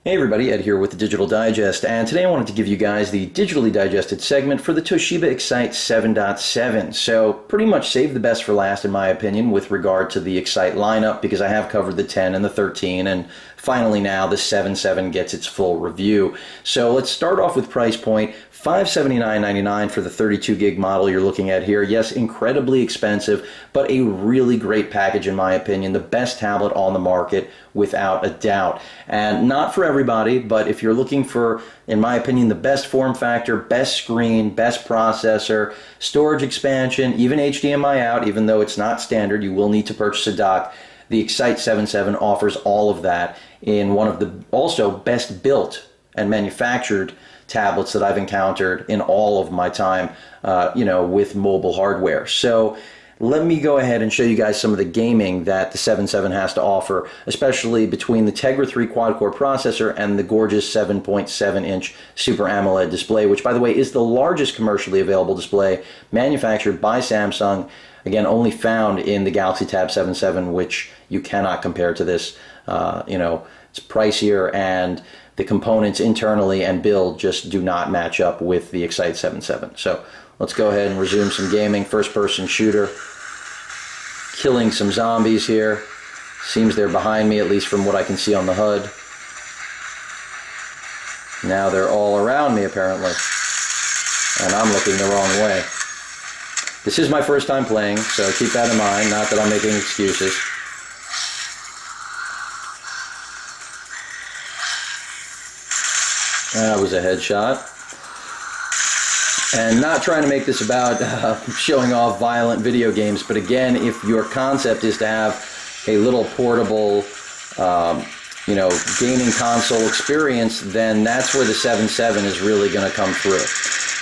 Hey everybody, Ed here with the Digital Digest, and today I wanted to give you guys the digitally digested segment for the Toshiba Excite 7.7. So pretty much save the best for last in my opinion with regard to the Excite lineup, because I have covered the 10 and the 13, and finally now the 7.7 gets its full review. So let's start off with price point. $579.99 for the 32 gig model you're looking at here. Yes, incredibly expensive, but a really great package in my opinion. The best tablet on the market without a doubt. And not for everybody, but if you're looking for, in my opinion, the best form factor, best screen, best processor, storage expansion, even HDMI out, even though it's not standard, you will need to purchase a dock. The Excite 7.7 offers all of that in one of the also best built and manufactured tablets that I've encountered in all of my time, with mobile hardware. So let me go ahead and show you guys some of the gaming that the 7.7 has to offer, especially between the Tegra 3 quad-core processor and the gorgeous 7.7-inch Super AMOLED display, which, by the way, is the largest commercially available display manufactured by Samsung. Again, only found in the Galaxy Tab 7.7, which you cannot compare to this. It's pricier, and the components internally and build just do not match up with the Excite 7.7. So let's go ahead and resume some gaming. First-person shooter. Killing some zombies here. Seems they're behind me, at least from what I can see on the HUD. Now they're all around me, apparently. And I'm looking the wrong way. This is my first time playing, so keep that in mind. Not that I'm making excuses. That was a headshot. And not trying to make this about showing off violent video games, but again, if your concept is to have a little portable, gaming console experience, then that's where the 7.7 is really going to come through.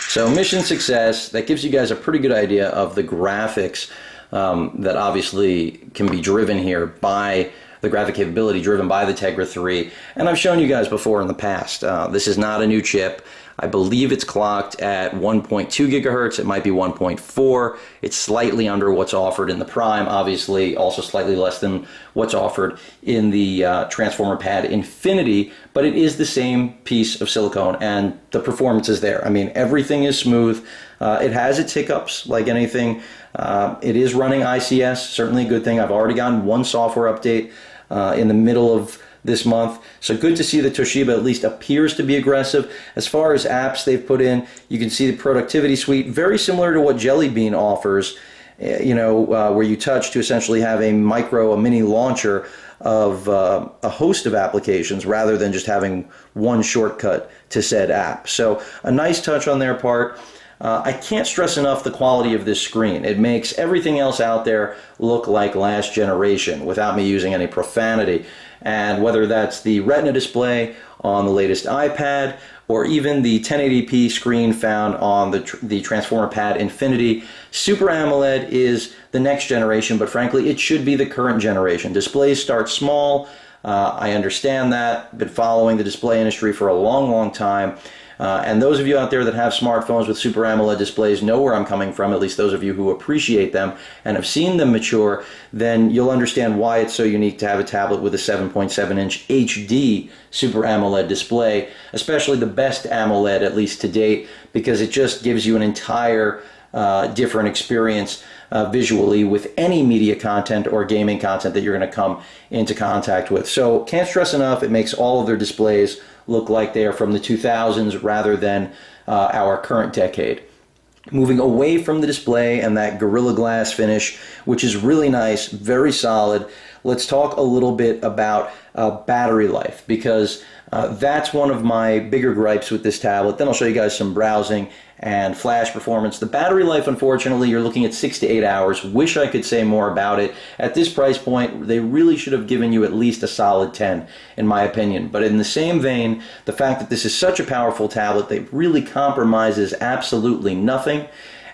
So mission success, that gives you guys a pretty good idea of the graphics that obviously can be driven here by the graphic capability driven by the Tegra 3, and I've shown you guys before in the past. This is not a new chip. I believe it's clocked at 1.2 gigahertz. It might be 1.4. It's slightly under what's offered in the Prime, obviously also slightly less than what's offered in the Transformer Pad Infinity, but it is the same piece of silicone, and the performance is there. I mean, everything is smooth. It has its hiccups like anything. It is running ICS, certainly a good thing. I've already gotten one software update in the middle of this month, so good to see that Toshiba at least appears to be aggressive. As far as apps they've put in, you can see the productivity suite, very similar to what Jelly Bean offers, where you touch to essentially have a mini launcher of a host of applications rather than just having one shortcut to said app. So a nice touch on their part. I can't stress enough the quality of this screen. It makes everything else out there look like last generation without me using any profanity. And whether that's the Retina display on the latest iPad or even the 1080p screen found on the Transformer Pad Infinity, Super AMOLED is the next generation, but frankly it should be the current generation. Displays start small. I understand that. Been following the display industry for a long time. And those of you out there that have smartphones with Super AMOLED displays know where I'm coming from, at least those of you who appreciate them and have seen them mature, then you'll understand why it's so unique to have a tablet with a 7.7-inch HD Super AMOLED display, especially the best AMOLED, at least to date, because it just gives you an entire different experience visually with any media content or gaming content that you're going to come into contact with. So can't stress enough, it makes all of their displays look like they are from the 2000s rather than our current decade. Moving away from the display and that Gorilla Glass finish, which is really nice, very solid, let's talk a little bit about battery life, because that's one of my bigger gripes with this tablet. Then I'll show you guys some browsing and flash performance. The battery life, unfortunately, you're looking at 6 to 8 hours. Wish I could say more about it. At this price point, they really should have given you at least a solid 10, in my opinion. But in the same vein, the fact that this is such a powerful tablet that really compromises absolutely nothing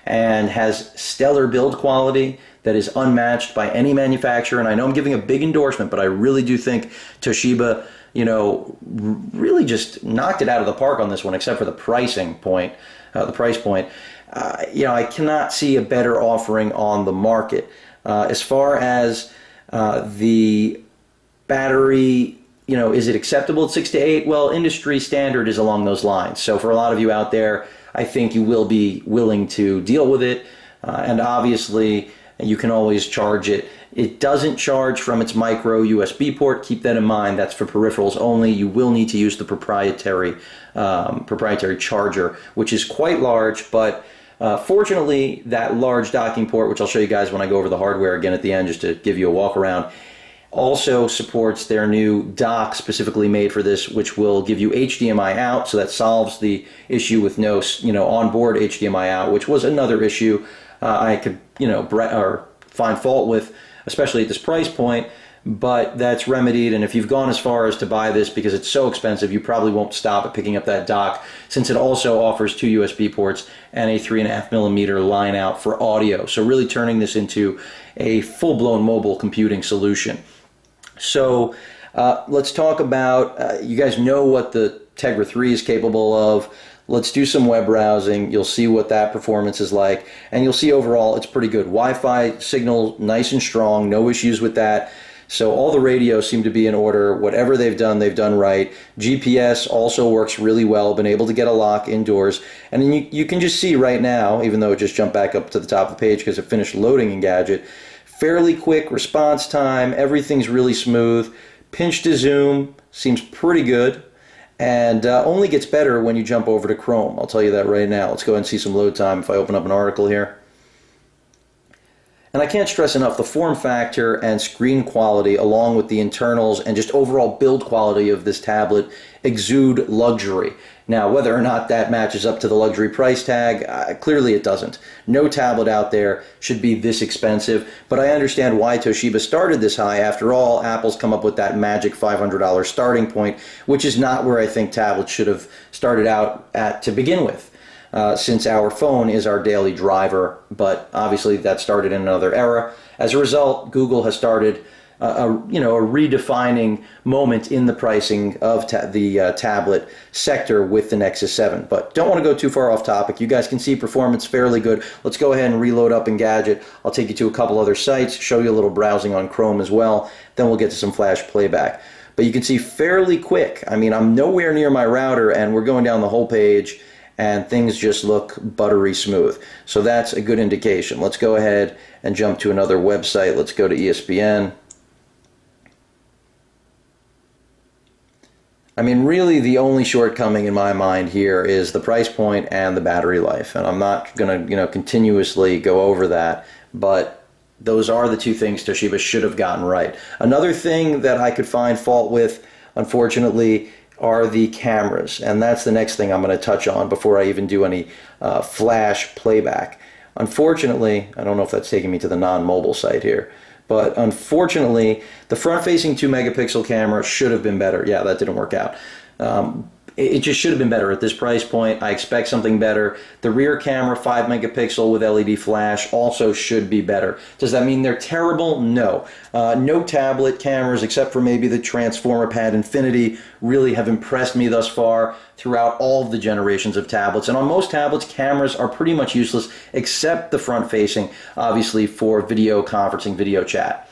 and has stellar build quality that is unmatched by any manufacturer. And I know I'm giving a big endorsement, but I really do think Toshiba, really just knocked it out of the park on this one, except for the pricing point. The price point. I cannot see a better offering on the market. As far as the battery you know, is it acceptable at 6 to 8? Well, industry standard is along those lines. So for a lot of you out there, I think you will be willing to deal with it. And obviously, you can always charge it. It doesn't charge from its micro USB port. Keep that in mind. That's for peripherals only. You will need to use the proprietary charger, which is quite large, but fortunately, that large docking port, which I'll show you guys when I go over the hardware again at the end, just to give you a walk around, also supports their new dock specifically made for this, which will give you HDMI out. So that solves the issue with no, you know, onboard HDMI out, which was another issue I could, you know, or find fault with, especially at this price point. But that's remedied, and if you've gone as far as to buy this because it's so expensive, you probably won't stop at picking up that dock, since it also offers 2 USB ports and a 3.5mm line out for audio. So really turning this into a full-blown mobile computing solution. So let's talk about, you guys know what the Tegra 3 is capable of. Let's do some web browsing. You'll see what that performance is like, and you'll see overall it's pretty good. Wi-Fi signal nice and strong, no issues with that. So all the radios seem to be in order. Whatever they've done right. GPS also works really well. Been able to get a lock indoors. And then you can just see right now, even though it just jumped back up to the top of the page because it finished loading Engadget, fairly quick response time. Everything's really smooth. Pinch to zoom seems pretty good. And only gets better when you jump over to Chrome. I'll tell you that right now. Let's go ahead and see some load time if I open up an article here. And I can't stress enough, the form factor and screen quality, along with the internals and just overall build quality of this tablet, exude luxury. Now, whether or not that matches up to the luxury price tag, clearly it doesn't. No tablet out there should be this expensive, but I understand why Toshiba started this high. After all, Apple's come up with that magic $500 starting point, which is not where I think tablets should have started out at to begin with. Since our phone is our daily driver, but obviously that started in another era. As a result, Google has started a redefining moment in the pricing of the tablet sector with the Nexus 7. But don't want to go too far off topic. You guys can see performance fairly good. Let's go ahead and reload up Engadget. I'll take you to a couple other sites, show you a little browsing on Chrome as well. Then we'll get to some flash playback. But you can see fairly quick. I mean, I'm nowhere near my router, and we're going down the whole page, and things just look buttery smooth. So that's a good indication. Let's go ahead and jump to another website. Let's go to ESPN. I mean, really the only shortcoming in my mind here is the price point and the battery life. And I'm not going to, continuously go over that, but those are the two things Toshiba should have gotten right. Another thing that I could find fault with, unfortunately, are the cameras, and that's the next thing I'm going to touch on before I even do any flash playback. Unfortunately, I don't know if that's taking me to the non-mobile site here, but unfortunately, the front-facing 2-megapixel camera should have been better. Yeah, that didn't work out. It just should have been better at this price point. I expect something better. The rear camera, 5-megapixel with LED flash, also should be better. Does that mean they're terrible? No. No tablet cameras, except for maybe the Transformer Pad Infinity, really have impressed me thus far throughout all of the generations of tablets. And on most tablets, cameras are pretty much useless, except the front-facing, obviously for video conferencing, video chat.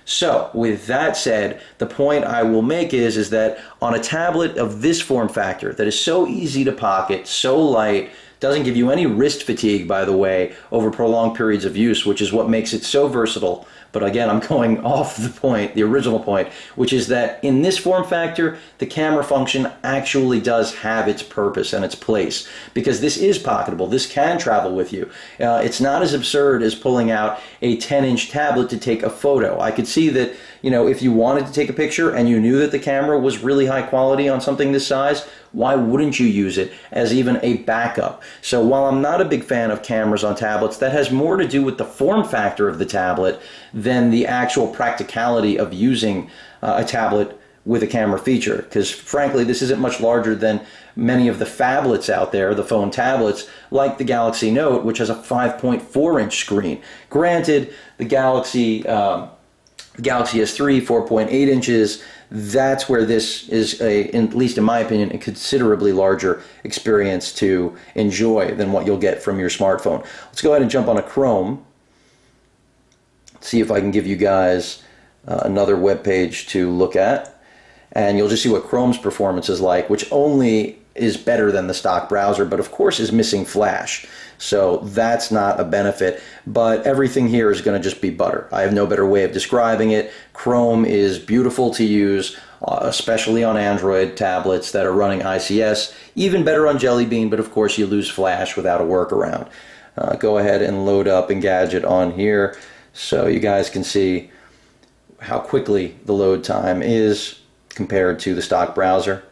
So, with that said, the point I will make is that on a tablet of this form factor that is so easy to pocket, so light, doesn't give you any wrist fatigue, by the way, over prolonged periods of use, which is what makes it so versatile. But again, I'm going off the point, the original point, which is that in this form factor, the camera function actually does have its purpose and its place, because this is pocketable. This can travel with you. It's not as absurd as pulling out a 10-inch tablet to take a photo. I could see that, if you wanted to take a picture and you knew that the camera was really high quality on something this size, why wouldn't you use it as even a backup? So while I'm not a big fan of cameras on tablets, that has more to do with the form factor of the tablet than the actual practicality of using a tablet with a camera feature. Because frankly, this isn't much larger than many of the phablets out there, the phone tablets, like the Galaxy Note, which has a 5.4-inch screen. Granted, the Galaxy S3, 4.8 inches, that's where this is, at least in my opinion, a considerably larger experience to enjoy than what you'll get from your smartphone. Let's go ahead and jump on a Chrome, see if I can give you guys another web page to look at. and you'll just see what Chrome's performance is like, which only is better than the stock browser, but of course is missing flash. So that's not a benefit, but everything here is going to just be butter. I have no better way of describing it. Chrome is beautiful to use, especially on Android tablets that are running ICS, even better on Jelly Bean, but of course you lose flash without a workaround. Go ahead and load up Engadget on here so you guys can see how quickly the load time is compared to the stock browser.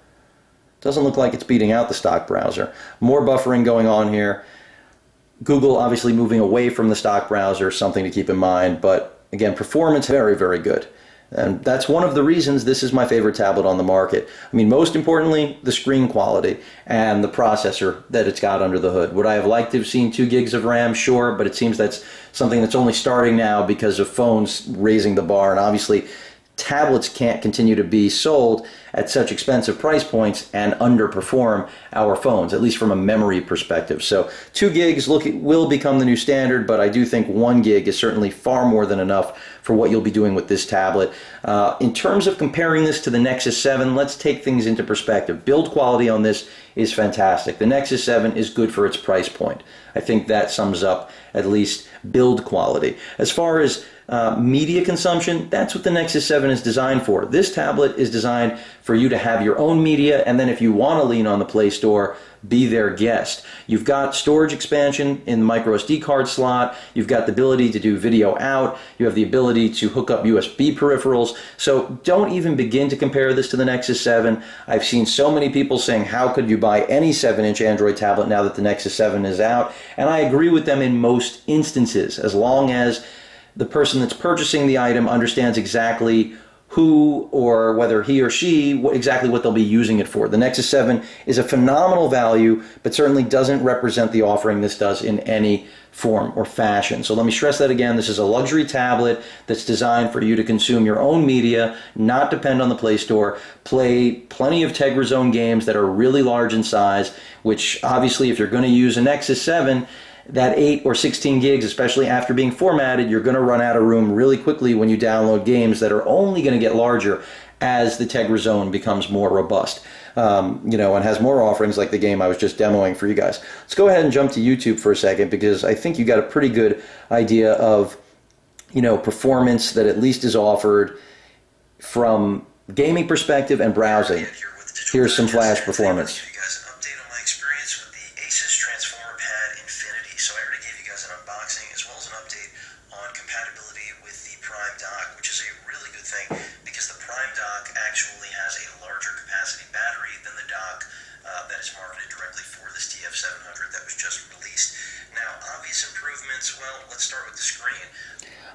Doesn't look like it's beating out the stock browser. More buffering going on here. Google obviously moving away from the stock browser, something to keep in mind, but again, performance very, very good. And that's one of the reasons this is my favorite tablet on the market. I mean, most importantly, the screen quality and the processor that it's got under the hood. Would I have liked to have seen 2 gigs of RAM? Sure, but it seems that's something that's only starting now because of phones raising the bar, and obviously tablets can't continue to be sold at such expensive price points and underperform our phones, at least from a memory perspective. So 2 gigs will become the new standard, but I do think 1 gig is certainly far more than enough for what you'll be doing with this tablet. In terms of comparing this to the Nexus 7, let's take things into perspective. Build quality on this is fantastic. The Nexus 7 is good for its price point. I think that sums up at least build quality. As far as media consumption, that's what the Nexus 7 is designed for. This tablet is designed for you to have your own media, and then if you want to lean on the Play Store, be their guest. You've got storage expansion in the micro SD card slot. You've got the ability to do video out. You have the ability to hook up USB peripherals. So don't even begin to compare this to the Nexus 7. I've seen so many people saying, how could you buy any 7-inch Android tablet now that the Nexus 7 is out? And I agree with them in most instances, as long as the person that's purchasing the item understands exactly who or whether he or she, exactly what they'll be using it for. The Nexus 7 is a phenomenal value, but certainly doesn't represent the offering this does in any form or fashion. So let me stress that again. This is a luxury tablet that's designed for you to consume your own media, not depend on the Play Store, play plenty of Tegra Zone games that are really large in size, which obviously if you're going to use a Nexus 7, that 8 or 16 gigs, especially after being formatted, you're going to run out of room really quickly when you download games that are only going to get larger as the Tegra Zone becomes more robust, and has more offerings like the game I was just demoing for you guys. Let's go ahead and jump to YouTube for a second, because I think you got a pretty good idea of, performance that at least is offered from gaming perspective and browsing. Here's some flash performance.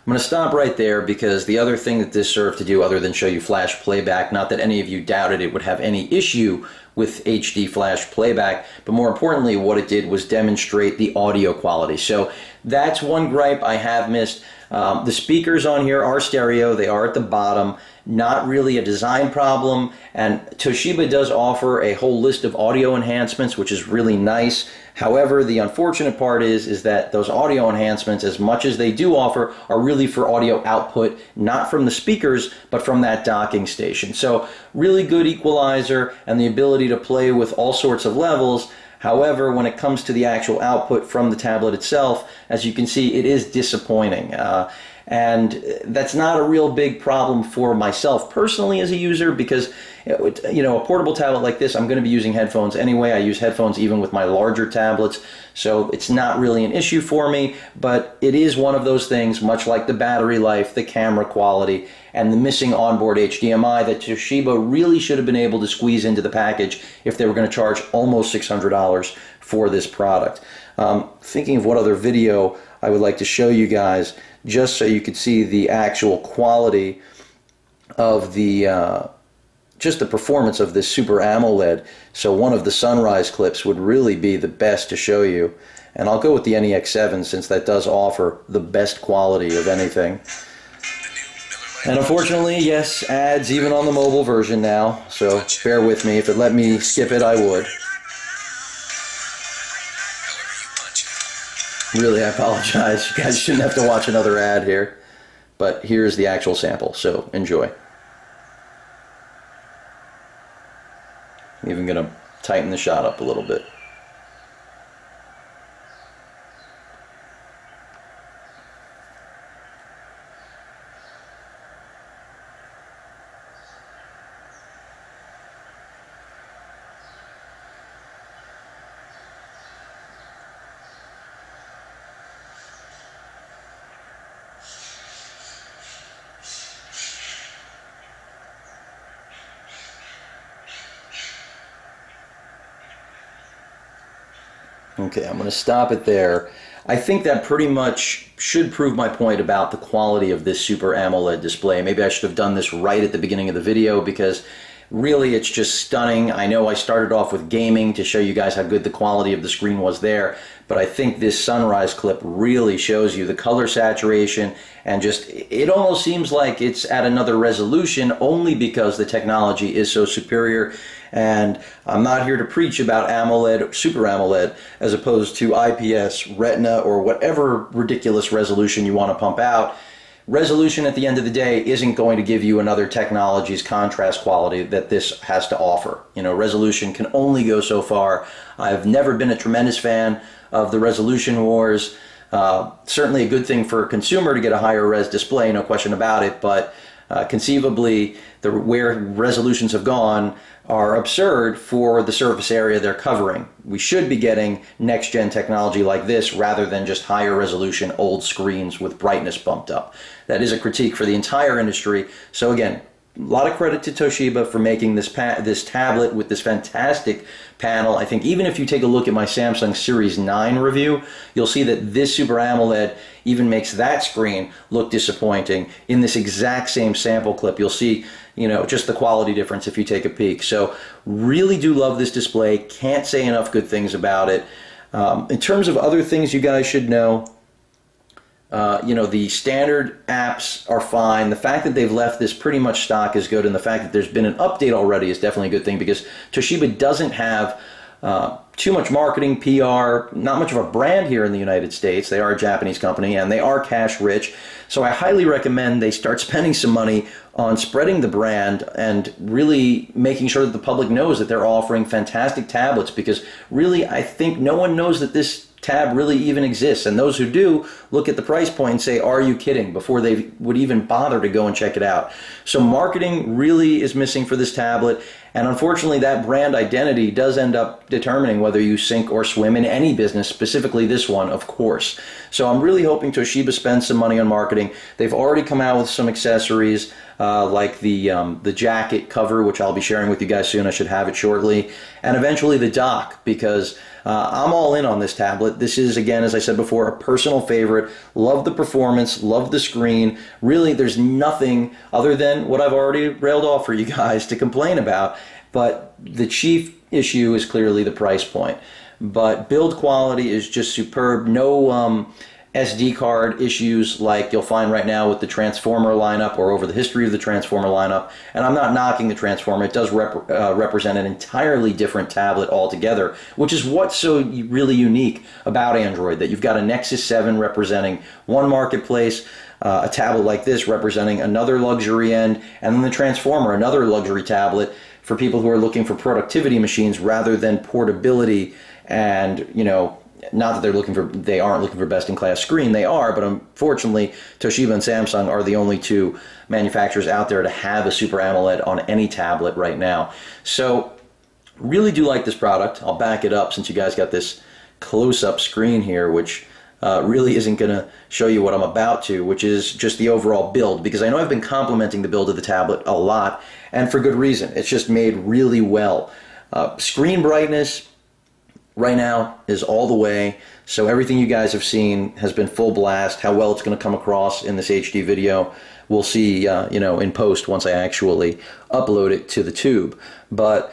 I'm going to stop right there, because the other thing that this served to do, other than show you flash playback, not that any of you doubted it would have any issue with HD flash playback, but more importantly what it did was demonstrate the audio quality. So that's one gripe I have missed. The speakers on here are stereo, they are at the bottom, not really a design problem, and Toshiba does offer a whole list of audio enhancements, which is really nice. However, the unfortunate part is that those audio enhancements, as much as they do offer, are really for audio output, not from the speakers, but from that docking station. So really good equalizer and the ability to play with all sorts of levels. However, when it comes to the actual output from the tablet itself, as you can see, it is disappointing. And that's not a real big problem for myself personally as a user, because a portable tablet like this, I'm going to be using headphones anyway. I use headphones even with my larger tablets, so it's not really an issue for me, but it is one of those things, much like the battery life, the camera quality, and the missing onboard HDMI, that Toshiba really should have been able to squeeze into the package if they were going to charge almost $600 for this product. Thinking of what other video I would like to show you guys, just so you could see the actual quality of the just the performance of this Super AMOLED. So one of the sunrise clips would really be the best to show you, and I'll go with the NEX7 since that does offer the best quality of anything. And unfortunately, yes, ads even on the mobile version now, so bear with me. If it let me skip it, I would. Really, I apologize. You guys shouldn't have to watch another ad here. But here's the actual sample, so enjoy. I'm even going to tighten the shot up a little bit. Okay, I'm going to stop it there. I think that pretty much should prove my point about the quality of this Super AMOLED display. Maybe I should have done this right at the beginning of the video because really it's just stunning. I know I started off with gaming to show you guys how good the quality of the screen was there, but I think this sunrise clip really shows you the color saturation, and just it almost seems like it's at another resolution only because the technology is so superior. And I'm not here to preach about AMOLED, Super AMOLED, as opposed to IPS, Retina, or whatever ridiculous resolution you want to pump out. Resolution at the end of the day isn't going to give you another technology's contrast quality that this has to offer. You know, resolution can only go so far. I've never been a tremendous fan of the resolution wars. Certainly a good thing for a consumer to get a higher res display, no question about it, but conceivably where resolutions have gone are absurd for the surface area they're covering. We should be getting next-gen technology like this rather than just higher resolution old screens with brightness bumped up. That is a critique for the entire industry. So again, a lot of credit to Toshiba for making this tablet with this fantastic panel. I think even if you take a look at my Samsung Series 9 review, you'll see that this Super AMOLED even makes that screen look disappointing. In this exact same sample clip, you'll see, you know, just the quality difference if you take a peek. So really do love this display. Can't say enough good things about it. In terms of other things you guys should know, you know, the standard apps are fine. The fact that they've left this pretty much stock is good, and the fact that there's been an update already is definitely a good thing because Toshiba doesn't have too much marketing, PR, not much of a brand here in the United States. They are a Japanese company and they are cash rich. So I highly recommend they start spending some money on spreading the brand and really making sure that the public knows that they're offering fantastic tablets, because really I think no one knows that this tab really even exists, and those who do look at the price point and say, are you kidding, before they would even bother to go and check it out. So marketing really is missing for this tablet, and unfortunately that brand identity does end up determining whether you sink or swim in any business, specifically this one, of course. So I'm really hoping Toshiba spends some money on marketing. They've already come out with some accessories like the jacket cover, which I'll be sharing with you guys soon. I should have it shortly, and eventually the dock, because I'm all in on this tablet. This is, again, as I said before, a personal favorite. Love the performance, love the screen. Really, there's nothing other than what I've already railed off for you guys to complain about. But the chief issue is clearly the price point. But build quality is just superb. No SD card issues like you'll find right now with the Transformer lineup or over the history of the Transformer lineup. And I'm not knocking the Transformer. It does represent an entirely different tablet altogether, which is what's so really unique about Android, that you've got a Nexus 7 representing one marketplace, a tablet like this representing another luxury end, and then the Transformer, another luxury tablet for people who are looking for productivity machines rather than portability. And, you know, not that they aren't looking for best-in-class screen. They are, but unfortunately, Toshiba and Samsung are the only two manufacturers out there to have a Super AMOLED on any tablet right now. So, really do like this product. I'll back it up since you guys got this close-up screen here, which really isn't going to show you what I'm about to, which is just the overall build, because I know I've been complimenting the build of the tablet a lot, and for good reason. It's just made really well. Screen brightness right now is all the way, so everything you guys have seen has been full blast. How well it's going to come across in this HD video, we'll see, you know, in post once I actually upload it to the tube. But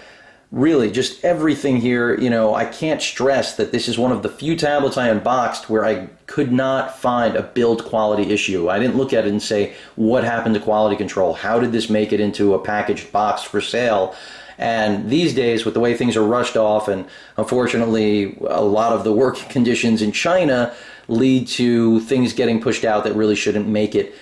really, just everything here, you know, I can't stress that this is one of the few tablets I unboxed where I could not find a build quality issue. I didn't look at it and say, what happened to quality control? How did this make it into a packaged box for sale? And these days, with the way things are rushed off, and unfortunately a lot of the working conditions in China lead to things getting pushed out that really shouldn't make it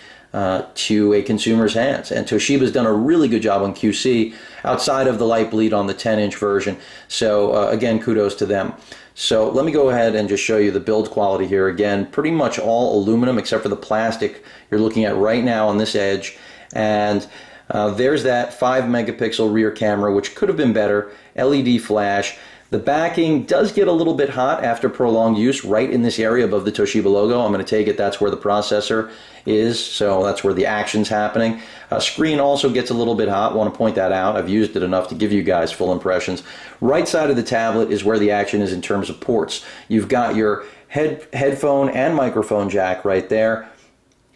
to a consumer's hands. And Toshiba's done a really good job on QC outside of the light bleed on the 10-inch version. So again, kudos to them. So let me go ahead and just show you the build quality here. Again, pretty much all aluminum except for the plastic you're looking at right now on this edge. And there's that 5-megapixel rear camera, which could have been better. LED flash. The backing does get a little bit hot after prolonged use right in this area above the Toshiba logo. I'm going to take it that's where the processor is, so that's where the action's happening. Screen also gets a little bit hot. I want to point that out. I've used it enough to give you guys full impressions. Right side of the tablet is where the action is in terms of ports. You've got your headphone and microphone jack right there.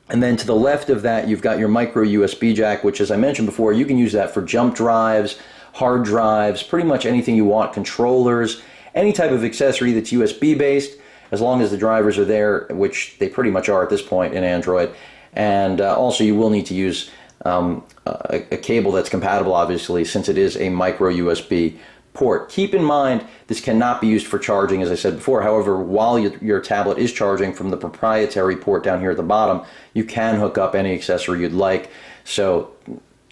And then to the left of that, you've got your micro USB jack, which, as I mentioned before, you can use that for jump drives, hard drives, pretty much anything you want, controllers, any type of accessory that's USB based, as long as the drivers are there, which they pretty much are at this point in Android. And also you will need to use a cable that's compatible, obviously, since it is a micro USB port. Keep in mind, this cannot be used for charging, as I said before. However, while your tablet is charging from the proprietary port down here at the bottom, you can hook up any accessory you'd like. So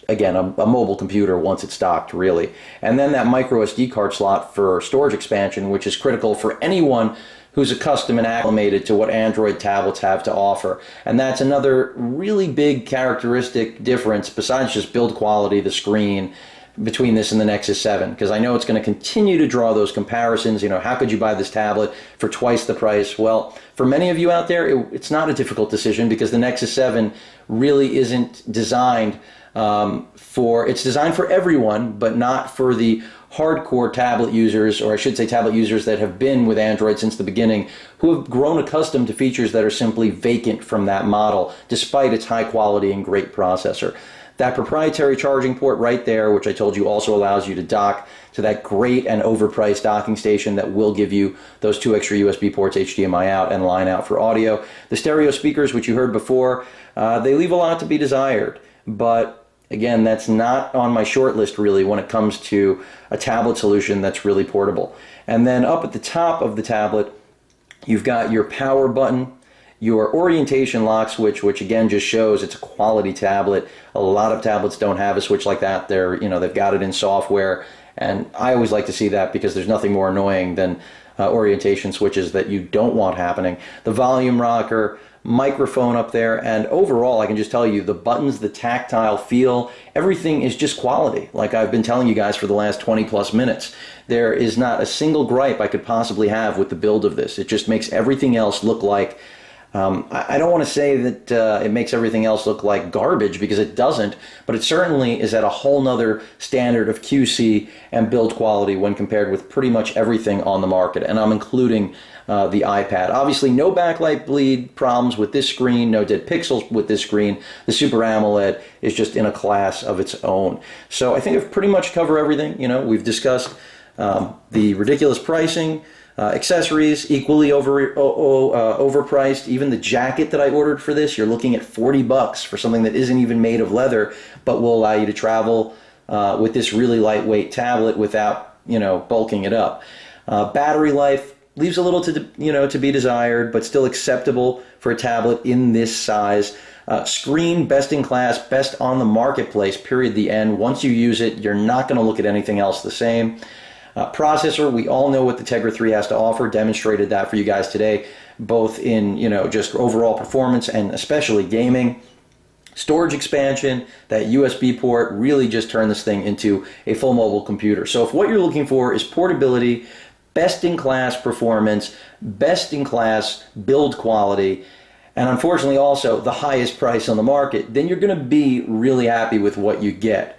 again, a mobile computer once it's docked, really. And then that micro SD card slot for storage expansion, which is critical for anyone who's accustomed and acclimated to what Android tablets have to offer. And that's another really big characteristic difference, besides just build quality, the screen, between this and the Nexus 7, because I know it's going to continue to draw those comparisons. You know, how could you buy this tablet for twice the price? Well, for many of you out there, it's not a difficult decision, because the Nexus 7 really isn't designed it's designed for everyone, but not for the hardcore tablet users, or I should say tablet users that have been with Android since the beginning, who have grown accustomed to features that are simply vacant from that model, despite its high quality and great processor. That proprietary charging port right there, which I told you also allows you to dock to that great and overpriced docking station that will give you those 2 extra USB ports, HDMI out and line out for audio. The stereo speakers, which you heard before, they leave a lot to be desired, but again, that's not on my short list really when it comes to a tablet solution that's really portable. And then up at the top of the tablet, you've got your power button, your orientation lock switch, which again just shows it's a quality tablet. A lot of tablets don't have a switch like that. They've got it in software, and I always like to see that, because there's nothing more annoying than orientation switches that you don't want happening. The volume rocker, microphone up there, and overall I can just tell you the buttons, the tactile feel, everything is just quality, like I've been telling you guys for the last 20+ minutes. There is not a single gripe I could possibly have with the build of this. It just makes everything else look like I don't want to say that it makes everything else look like garbage, because it doesn't, but it certainly is at a whole nother standard of QC and build quality when compared with pretty much everything on the market, and I'm including the iPad. Obviously, no backlight bleed problems with this screen, no dead pixels with this screen. The Super AMOLED is just in a class of its own. So I think I've pretty much covered everything. You know, we've discussed the ridiculous pricing, accessories equally overpriced. Even the jacket that I ordered for this, you're looking at $40 for something that isn't even made of leather, but will allow you to travel with this really lightweight tablet without, bulking it up. Battery life leaves a little to be desired, but still acceptable for a tablet in this size. Screen, best in class, best on the marketplace, period, the end. Once you use it, you're not going to look at anything else the same. Processor, we all know what the Tegra 3 has to offer, demonstrated that for you guys today, both in, just overall performance and especially gaming. Storage expansion, that USB port really just turned this thing into a full mobile computer. So if what you're looking for is portability, best-in-class performance, best-in-class build quality, and unfortunately also the highest price on the market, then you're going to be really happy with what you get.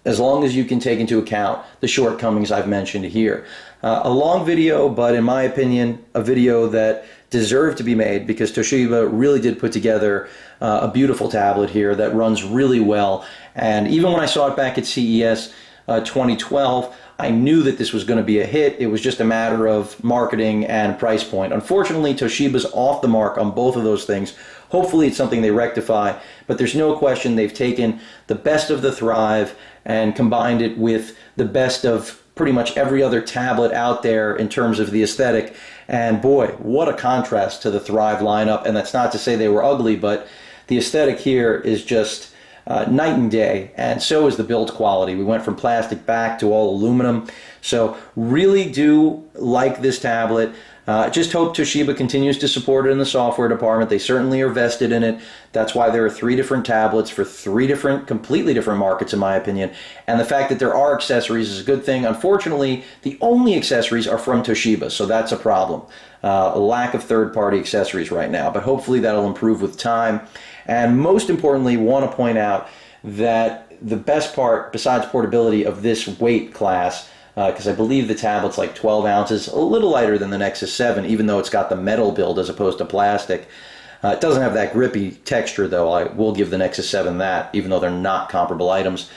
As long as you can take into account the shortcomings I've mentioned here. A long video, but in my opinion, a video that deserved to be made, because Toshiba really did put together a beautiful tablet here that runs really well. And even when I saw it back at CES 2012, I knew that this was going to be a hit. It was just a matter of marketing and price point. Unfortunately, Toshiba's off the mark on both of those things. Hopefully it's something they rectify, but there's no question they've taken the best of the Thrive and combined it with the best of pretty much every other tablet out there in terms of the aesthetic. And boy, what a contrast to the Thrive lineup. And that's not to say they were ugly, but the aesthetic here is just night and day, and so is the build quality. We went from plastic back to all aluminum, so really do like this tablet. Just hope Toshiba continues to support it in the software department. They certainly are vested in it. That's why there are 3 different tablets for 3 different, completely different markets, in my opinion. And the fact that there are accessories is a good thing. Unfortunately, the only accessories are from Toshiba, so that's a problem. A lack of third-party accessories right now, but hopefully that'll improve with time. And most importantly, want to point out that the best part, besides portability, of this weight class, because I believe the tablet's like 12 ounces, a little lighter than the Nexus 7, even though it's got the metal build as opposed to plastic. It doesn't have that grippy texture, though. I will give the Nexus 7 that, even though they're not comparable items,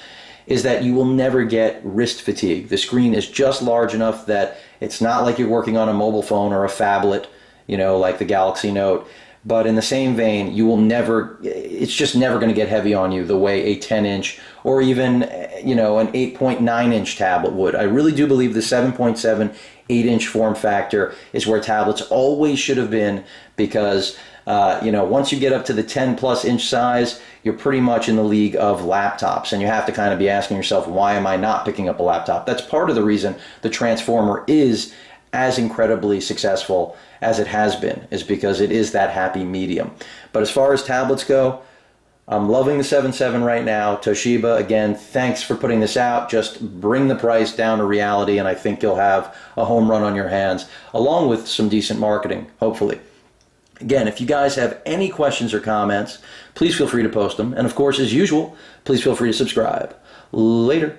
is that you will never get wrist fatigue. The screen is just large enough that it's not like you're working on a mobile phone or a phablet, you know, like the Galaxy Note. But in the same vein, you will never, it's just never going to get heavy on you the way a 10-inch or even, you know, an 8.9-inch tablet would. I really do believe the 7.7, 8-inch form factor is where tablets always should have been, because, you know, once you get up to the 10+ inch size, you're pretty much in the league of laptops, and you have to kind of be asking yourself, why am I not picking up a laptop? That's part of the reason the Transformer is as incredibly successful as it has been, is because it is that happy medium. But as far as tablets go, I'm loving the 7.7 right now. Toshiba, again, thanks for putting this out. Just bring the price down to reality, and I think you'll have a home run on your hands, along with some decent marketing, hopefully. Again, if you guys have any questions or comments, please feel free to post them. And of course, as usual, please feel free to subscribe. Later.